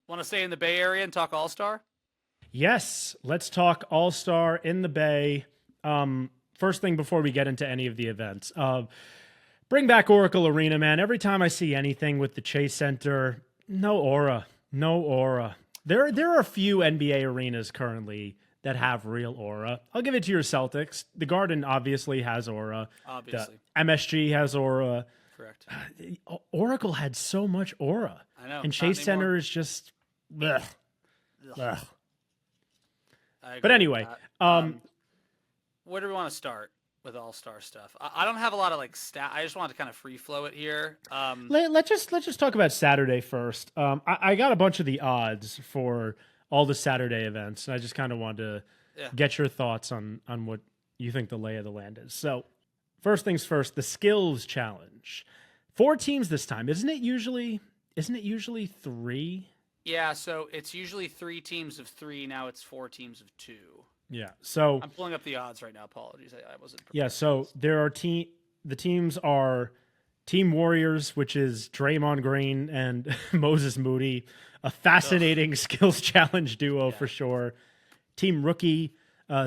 Want to stay in the Bay Area and talk All-Star? Yes, let's talk All-Star in the Bay. First thing before we get into any of the events, bring back Oracle Arena, man. Every time I see anything with the Chase Center, no aura, no aura. There are a few NBA arenas currently that have real aura. I'll give it to your Celtics. The Garden obviously has aura. The Obviously. MSG has aura. Correct. Oracle had so much aura. I know. And Not Chase anymore. Center is just blech, Ugh. blech. I agree But with anyway, that. Where do we want to start with All-Star stuff? I don't have a lot of I just wanted to kind of free flow it here. let's just talk about Saturday first. I got a bunch of the odds for all the Saturday events, and I just kind of wanted to Yeah. get your thoughts on what you think the lay of the land is. So, first things first, the skills challenge. 4 teams this time, isn't it usually? Isn't it usually 3? Yeah, so it's usually 3 teams of 3. Now it's 4 teams of 2. Yeah. So I'm pulling up the odds right now. Apologies, I wasn't prepared. yeah. So there are the teams are Team Warriors, which is Draymond Green and Moses Moody, a fascinating skills challenge duo for sure. Team Rookie,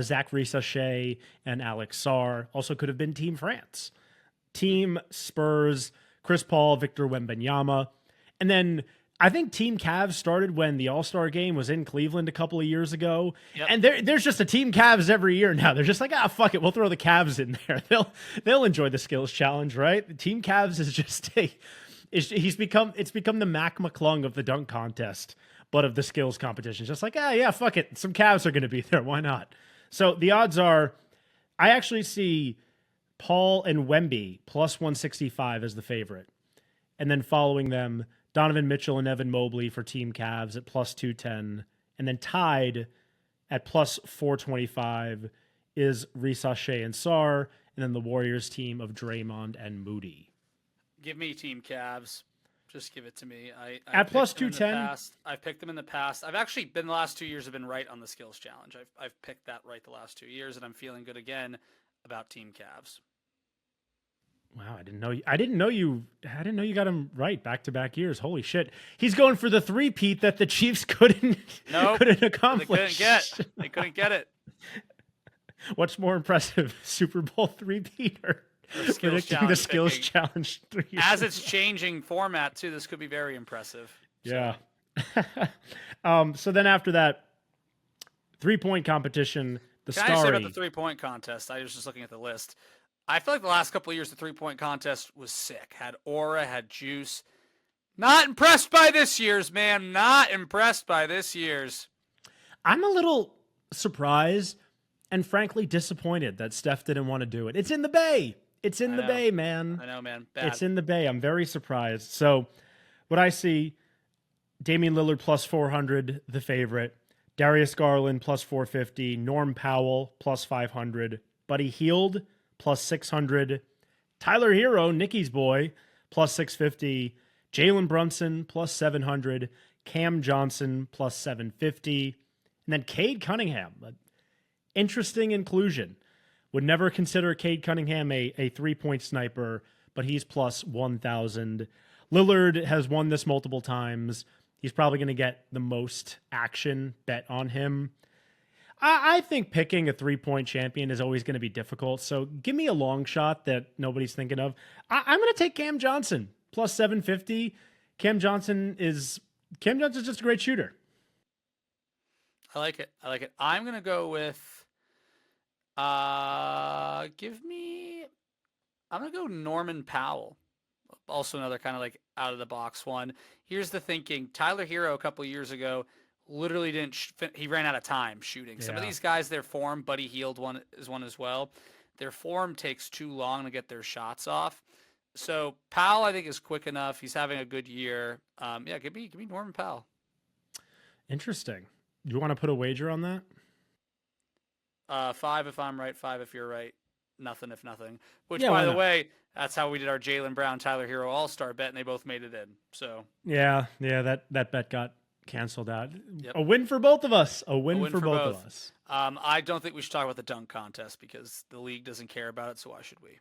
Zach Risa and Alex Sarr. Also could have been Team France. Team Spurs, Chris Paul, Victor Wembanyama. And then I think Team Cavs started when the All-Star game was in Cleveland a couple of years ago. Yep. And there's just a Team Cavs every year now. They're just like, fuck it, we'll throw the Cavs in there. They'll enjoy the skills challenge, right? The Team Cavs is just it's become the Mac McClung of the dunk contest, but of the skills competition. It's just like, yeah, fuck it. Some Cavs are going to be there. Why not? So the odds are, I actually see Paul and Wemby plus 165 as the favorite. And then following them, Donovan Mitchell and Evan Mobley for Team Cavs at plus 210. And then tied at plus 425 is Risa and Sarr. And then the Warriors team of Draymond and Moody. Give me Team Cavs. Just give it to me. At plus 210? I've picked them in the past. I've actually been the last 2 years have been right on the skills challenge. I've picked that right the last 2 years, and I'm feeling good again about Team Cavs. Wow, I didn't know you got him right back-to-back years. Holy shit. He's going for the three-peat that the Chiefs couldn't accomplish. They couldn't get it. What's more impressive, Super Bowl three-peat or predicting the skills challenge 3 years As it's changing format too, this could be very impressive. Yeah. So then after that, 3-point competition, Can I say about the 3-point contest? I was just looking at the list. I feel like the last couple of years, the 3-point contest was sick. Had aura, had juice. Not impressed by this year's, man. Not impressed by this year's. I'm a little surprised and frankly disappointed that Steph didn't want to do it. It's in the Bay. It's in the Bay, man. I know, man. Bad. It's in the Bay. I'm very surprised. So what I see, Damian Lillard plus 400, the favorite. Darius Garland plus 450. Norm Powell plus 500. Buddy Hield plus 600. Tyler Hero, Nicky's boy, plus 650. Jalen Brunson plus 700. Cam Johnson plus 750. And then Cade Cunningham. Interesting inclusion. Would never consider Cade Cunningham a 3-point sniper, but he's plus 1,000. Lillard has won this multiple times. He's probably going to get the most action bet on him. I think picking a 3-point champion is always going to be difficult. So give me a long shot that nobody's thinking of. I'm going to take Cam Johnson plus 750. Cam Johnson is just a great shooter. I like it. I'm going to go with, I'm going to go Norman Powell. Also another kind of like out of the box one. Here's the thinking. Tyler Hero a couple years ago literally didn't he ran out of time shooting. Some of these guys, their form, Buddy Hield is one as well. Their form takes too long to get their shots off. So Powell, I think, is quick enough. He's having a good year. Give me Norman Powell. Interesting. You want to put a wager on that? 5 if I'm right, 5 if you're right. Nothing if nothing. Which, Yeah, by why the not? way, that's how we did our Jaylen Brown, Tyler Hero All-Star bet, and they both made it in. So Yeah, that bet got canceled out. Yep. A win for both of us. A win for both of us. I don't think we should talk about the dunk contest because the league doesn't care about it, so why should we?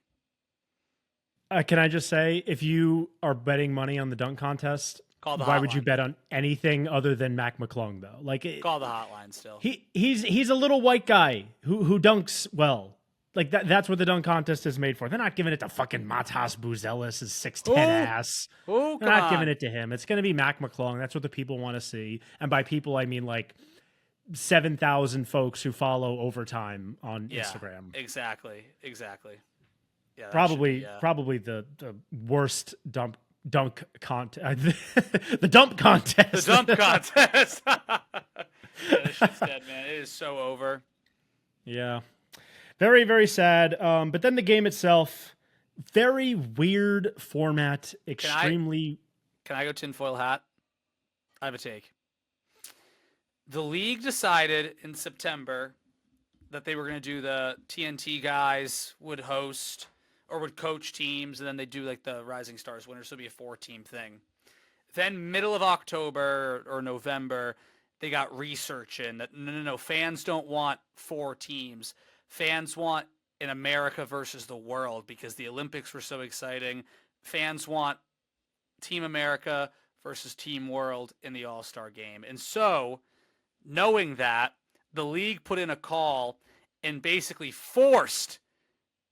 Can I just say, if you are betting money on the dunk contest, Call the Why would you hotline. bet on anything other than Mac McClung though? Like Call the hotline still. he's a little white guy who dunks well. Like that's what the dunk contest is made for. They're not giving it to fucking Matas Buzelis, his 6'10" ass. Oh, They're come not giving on. it to him. It's going to be Mac McClung. That's what the people want to see. And by people, I mean like 7,000 folks who follow Overtime on Instagram. Exactly. Yeah, Probably the worst dunk contest. The dump contest. The dump contest. Yeah, this shit's dead, man. It is so over. Yeah. Very, very sad. But then the game itself, very weird format, extremely. Can I go tinfoil hat? I have a take. The league decided in September that they were going to do the TNT guys would host or would coach teams, and then they do like the Rising Stars winners. So it'd be a 4-team thing. Then middle of October or November, they got research in that no, fans don't want 4 teams. Fans want an America versus the world because the Olympics were so exciting. Fans want Team America versus Team World in the All-Star game. And so, knowing that, the league put in a call and basically forced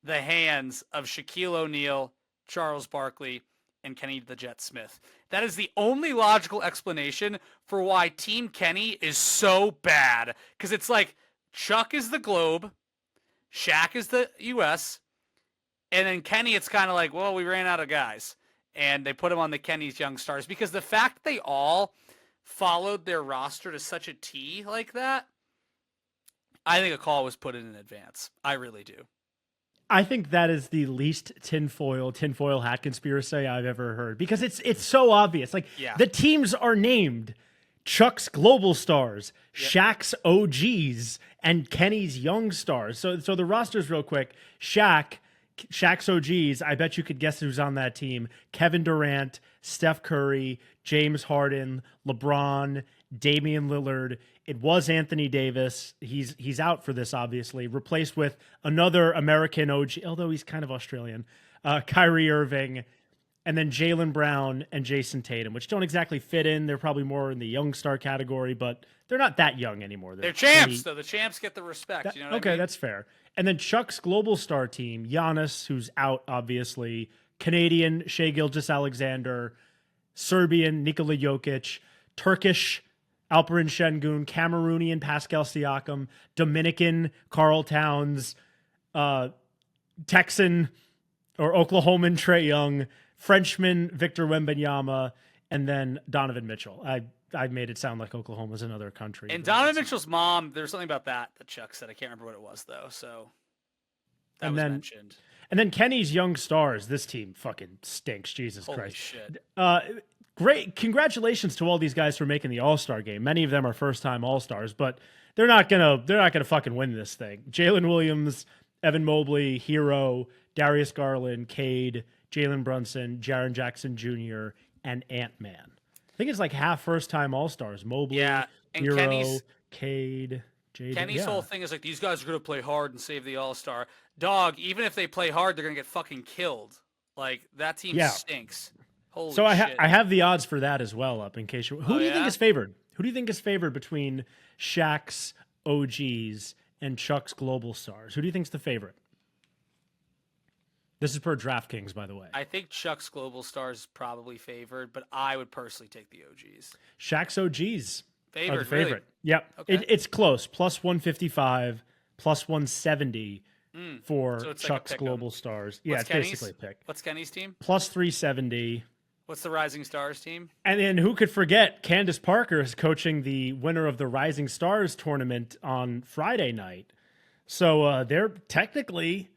the hands of Shaquille O'Neal, Charles Barkley, and Kenny the Jet Smith. That is the only logical explanation for why Team Kenny is so bad. Because it's like Chuck is the globe, Shaq is the U.S., and then Kenny, it's kind of like, well, we ran out of guys. And they put him on the Kenny's Young Stars. Because the fact they all followed their roster to such a T like that, I think a call was put in advance. I really do. I think that is the least tinfoil hat conspiracy I've ever heard because it's so obvious. Like the teams are named Chuck's Global Stars, Shaq's OGs, and Kenny's Young Stars. So the rosters real quick. Shaq's OGs, I bet you could guess who's on that team. Kevin Durant, Steph Curry, James Harden, LeBron, Damian Lillard. It was Anthony Davis. He's out for this, obviously. Replaced with another American OG, although he's kind of Australian, Kyrie Irving, and then Jaylen Brown and Jason Tatum, which don't exactly fit in. They're probably more in the young star category, but they're not that young anymore. They're champs, though. The champs get the respect. You know what I mean? That's fair. And then Chuck's Global Star team, Giannis, who's out, obviously, Canadian Shai Gilgeous-Alexander, Serbian Nikola Jokic, Turkish Alperen Şengün, Cameroonian Pascal Siakam, Dominican Karl Towns, Texan or Oklahoman Trae Young, Frenchman Victor Wembanyama, and then Donovan Mitchell. I made it sound like Oklahoma's another country. And Donovan Mitchell's mom, there's something about that Chuck said. I can't remember what it was, though. So that was mentioned. And then Kenny's Young Stars. This team fucking stinks. Jesus Holy Christ. Shit. Great. Congratulations to all these guys for making the All-Star game. Many of them are first-time All-Stars, but they're not gonna fucking win this thing. Jalen Williams, Evan Mobley, Hero, Darius Garland, Cade, Jalen Brunson, Jaren Jackson Jr., and Ant-Man. I think it's like half first-time All-Stars. Mobley, and Hero, Cade, Jaden. Kenny's whole thing is like, these guys are going to play hard and save the All-Star. Dog, even if they play hard, they're going to get fucking killed. Like, that team stinks. Holy shit. I have the odds for that as well up in case you... Who do you think is favored? Who do you think is favored between Shaq's OGs and Chuck's Global Stars? Who do you think's the favorite? This is per DraftKings, by the way. I think Chuck's Global Stars is probably favored, but I would personally take the OGs. Shaq's OGs are the favorite. Really? Yep. Okay. It's close. Plus 155, plus 170 for Chuck's Global Stars. Yeah, it's basically a pick. What's Kenny's team? Plus 370. What's the Rising Stars team? And then who could forget Candace Parker is coaching the winner of the Rising Stars tournament on Friday night. So they're technically...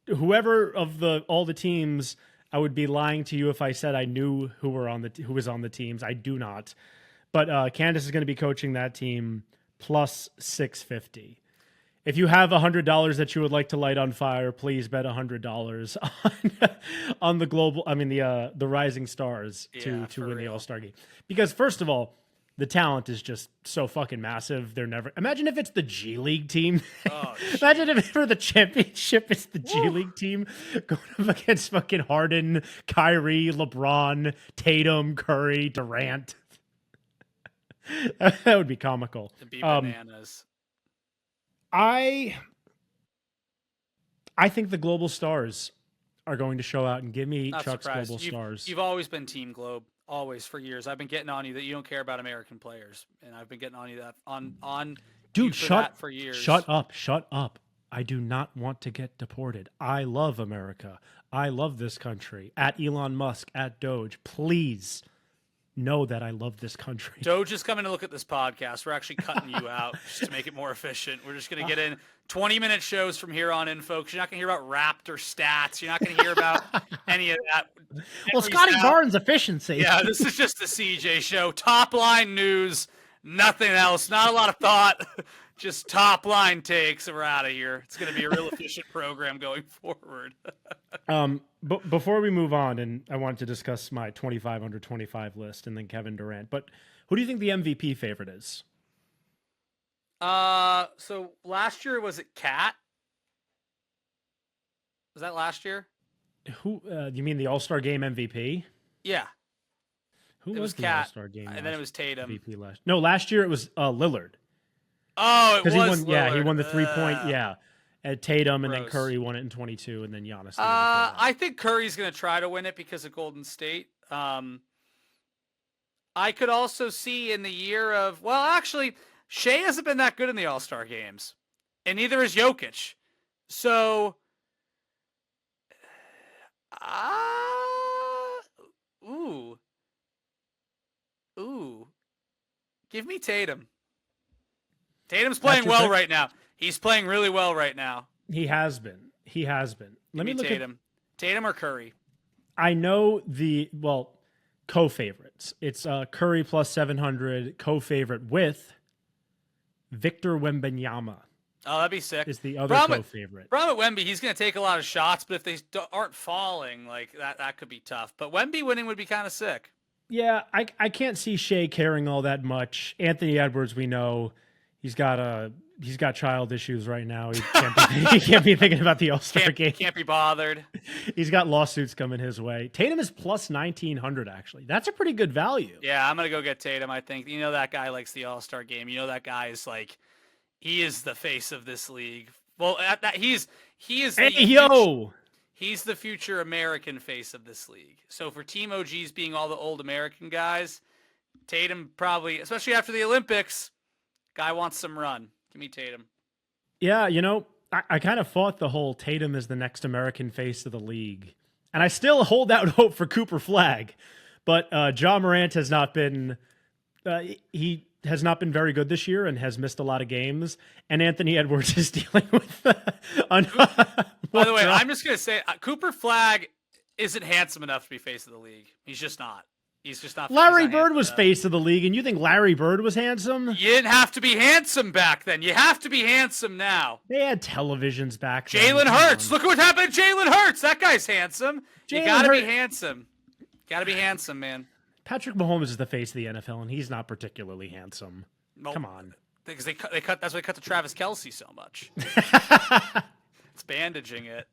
Whoever of all the teams, I would be lying to you if I said I knew who was on the teams. I do not. But Candace is going to be coaching that team plus 650. If you have $100 that you would like to light on fire, please bet $100 on the Rising Stars to win the All-Star game. Because first of all, The talent is just so fucking massive. They're never. Imagine if it's the G League team. Oh, Imagine if for the championship it's the G League team going up against fucking Harden, Kyrie, LeBron, Tatum, Curry, Durant. That would be comical. It'd be bananas. I think the Global Stars are going to show out and give me Not Chuck's surprised. Global Stars. You've always been Team Globe, always for years. I've been getting on you that you don't care about American players, and I've been getting on you that on Dude, you for that for years. Shut up. I do not want to get deported. I love America. I love this country. At Elon Musk, at Doge, please know that I love this country. Doge is coming to look at this podcast. We're actually cutting you out just to make it more efficient. We're just going to get in 20-minute shows from here on in, folks. You're not going to hear about Raptor stats. You're not going to hear about any of that. Well, Scotty Barnes' efficiency. Yeah, this is just the CJ show. Top line news, nothing else. Not a lot of thought. Just top line takes, and we're out of here. It's going to be a real efficient program going forward. But before we move on, and I wanted to discuss my 25 under 25 list and then Kevin Durant, but who do you think the MVP favorite is? So last year, was it Cat? Was that last year? Who, you mean the All-Star Game MVP? Yeah. Who It was the Cat, All-Star Game? and then it was Tatum. MVP last year it was Lillard. Oh, it was He won, Lillard. yeah, he won the 3-point, yeah. At Tatum, and then Gross. Curry won it in 22, and then Giannis. I think Curry's going to try to win it because of Golden State. I could also see in the year of, well, actually, Shea hasn't been that good in the All-Star games, and neither is Jokic. So, give me Tatum. Tatum's playing well right now. He's playing really well right now. He has been. Let me look Tatum. Tatum or Curry? I know co-favorites. It's Curry plus 700, co-favorite with Victor Wembanyama. Oh, that'd be sick. Is the other co-favorite. Problem with Wemby, he's going to take a lot of shots, but if they aren't falling, like that could be tough. But Wemby winning would be kind of sick. Yeah, I can't see Shea caring all that much. Anthony Edwards, we know he's got child issues right now. He can't be thinking about the All-Star game. Can't be bothered. He's got lawsuits coming his way. Tatum is plus 1,900, actually. That's a pretty good value. Yeah, I'm going to go get Tatum, I think. You know that guy likes the All-Star game. You know that guy is like, he is the face of this league. Well, he is he's the future American face of this league. So for Team OGs being all the old American guys, Tatum probably, especially after the Olympics, guy wants some run. Give me Tatum. Yeah, I kind of fought the whole Tatum is the next American face of the league. And I still hold out hope for Cooper Flagg. But Ja Morant has not been he has not been very good this year and has missed a lot of games. And Anthony Edwards is dealing with By the way, I'm just going to say Cooper Flagg isn't handsome enough to be face of the league. He's just not. Larry Bird was face of the league, and you think Larry Bird was handsome? You didn't have to be handsome back then. You have to be handsome now. They had televisions back then. Jalen Hurts. Look at what happened to Jalen Hurts. That guy's handsome. You got to be handsome. Got to be handsome, man. Patrick Mahomes is the face of the NFL, and he's not particularly handsome. Well, come on. Because they cut. That's why they cut to Travis Kelce so much. It's bandaging it.